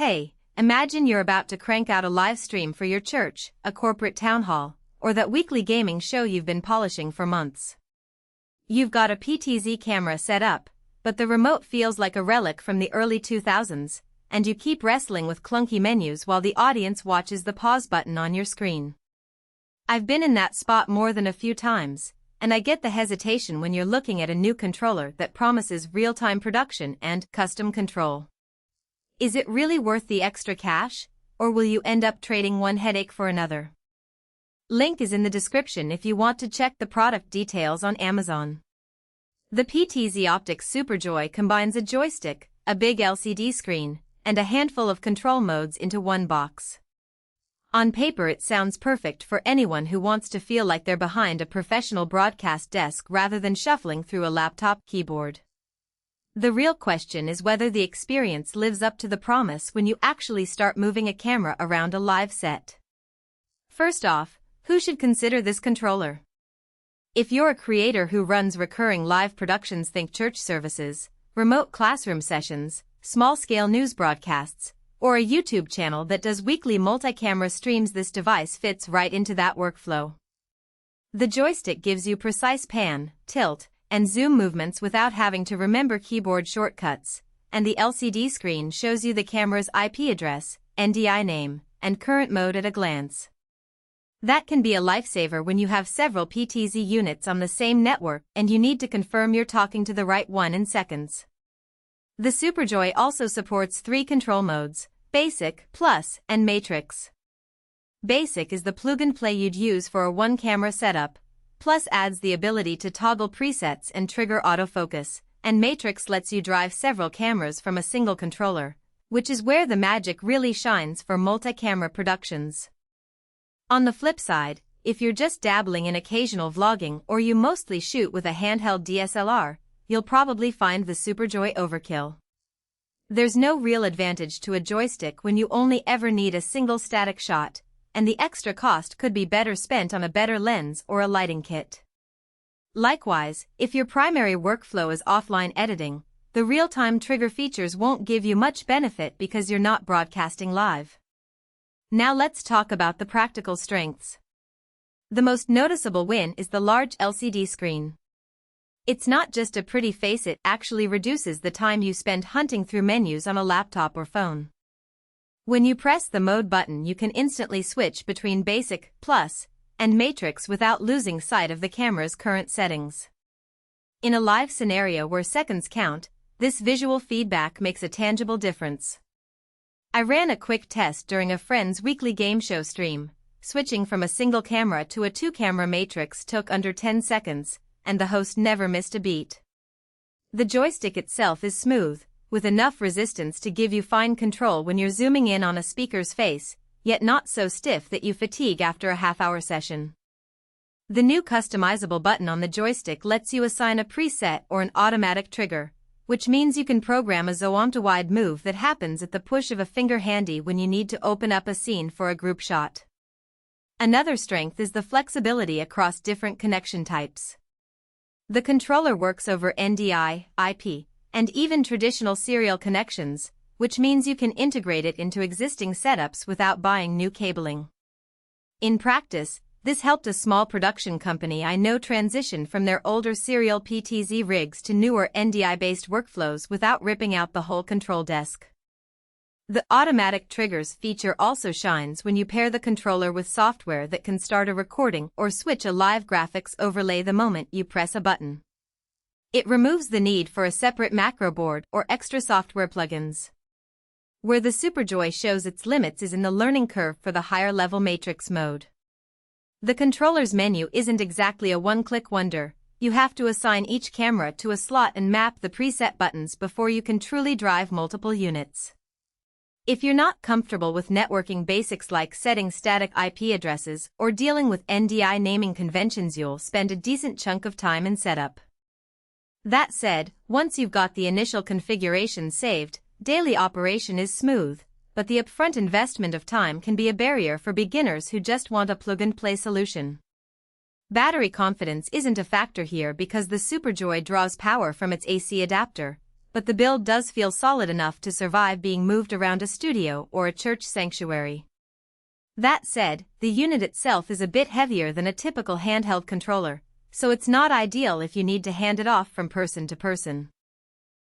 Hey, imagine you're about to crank out a live stream for your church, a corporate town hall, or that weekly gaming show you've been polishing for months. You've got a PTZ camera set up, but the remote feels like a relic from the early 2000s, and you keep wrestling with clunky menus while the audience watches the pause button on your screen. I've been in that spot more than a few times, and I get the hesitation when you're looking at a new controller that promises real-time production and custom control. Is it really worth the extra cash, or will you end up trading one headache for another? Link is in the description if you want to check the product details on Amazon. The PTZOptics SuperJoy combines a joystick, a big LCD screen, and a handful of control modes into one box. On paper it sounds perfect for anyone who wants to feel like they're behind a professional broadcast desk rather than shuffling through a laptop keyboard. The real question is whether the experience lives up to the promise when you actually start moving a camera around a live set. First off, who should consider this controller? If you're a creator who runs recurring live productions, think church services, remote classroom sessions, small-scale news broadcasts, or a YouTube channel that does weekly multi-camera streams, this device fits right into that workflow. The joystick gives you precise pan, tilt, and zoom movements without having to remember keyboard shortcuts, and the LCD screen shows you the camera's IP address, NDI name, and current mode at a glance. That can be a lifesaver when you have several PTZ units on the same network and you need to confirm you're talking to the right one in seconds. The SuperJoy also supports 3 control modes: Basic, Plus, and Matrix. Basic is the plug-and-play you'd use for a one-camera setup, Plus adds the ability to toggle presets and trigger autofocus, and Matrix lets you drive several cameras from a single controller, which is where the magic really shines for multi-camera productions. On the flip side, if you're just dabbling in occasional vlogging or you mostly shoot with a handheld DSLR, you'll probably find the SuperJoy overkill. There's no real advantage to a joystick when you only ever need a single static shot, and the extra cost could be better spent on a better lens or a lighting kit. Likewise, if your primary workflow is offline editing, the real-time trigger features won't give you much benefit because you're not broadcasting live. Now let's talk about the practical strengths. The most noticeable win is the large LCD screen. It's not just a pretty face, it actually reduces the time you spend hunting through menus on a laptop or phone. When you press the mode button, you can instantly switch between Basic, Plus, and Matrix without losing sight of the camera's current settings. In a live scenario where seconds count, this visual feedback makes a tangible difference. I ran a quick test during a friend's weekly game show stream. Switching from a single camera to a 2-camera Matrix took under 10 seconds, and the host never missed a beat. The joystick itself is smooth, with enough resistance to give you fine control when you're zooming in on a speaker's face, yet not so stiff that you fatigue after a half-hour session. The new customizable button on the joystick lets you assign a preset or an automatic trigger, which means you can program a zoom-to-wide move that happens at the push of a finger, handy when you need to open up a scene for a group shot. Another strength is the flexibility across different connection types. The controller works over NDI, IP, and even traditional serial connections, which means you can integrate it into existing setups without buying new cabling. In practice, this helped a small production company I know transition from their older serial PTZ rigs to newer NDI-based workflows without ripping out the whole control desk. The automatic triggers feature also shines when you pair the controller with software that can start a recording or switch a live graphics overlay the moment you press a button. It removes the need for a separate macro board or extra software plugins. Where the SuperJoy shows its limits is in the learning curve for the higher-level Matrix mode. The controller's menu isn't exactly a one-click wonder. You have to assign each camera to a slot and map the preset buttons before you can truly drive multiple units. If you're not comfortable with networking basics like setting static IP addresses or dealing with NDI naming conventions, you'll spend a decent chunk of time in setup. That said, once you've got the initial configuration saved, daily operation is smooth, but the upfront investment of time can be a barrier for beginners who just want a plug-and-play solution. Battery confidence isn't a factor here because the SuperJoy draws power from its AC adapter, but the build does feel solid enough to survive being moved around a studio or a church sanctuary. That said, the unit itself is a bit heavier than a typical handheld controller, so it's not ideal if you need to hand it off from person to person.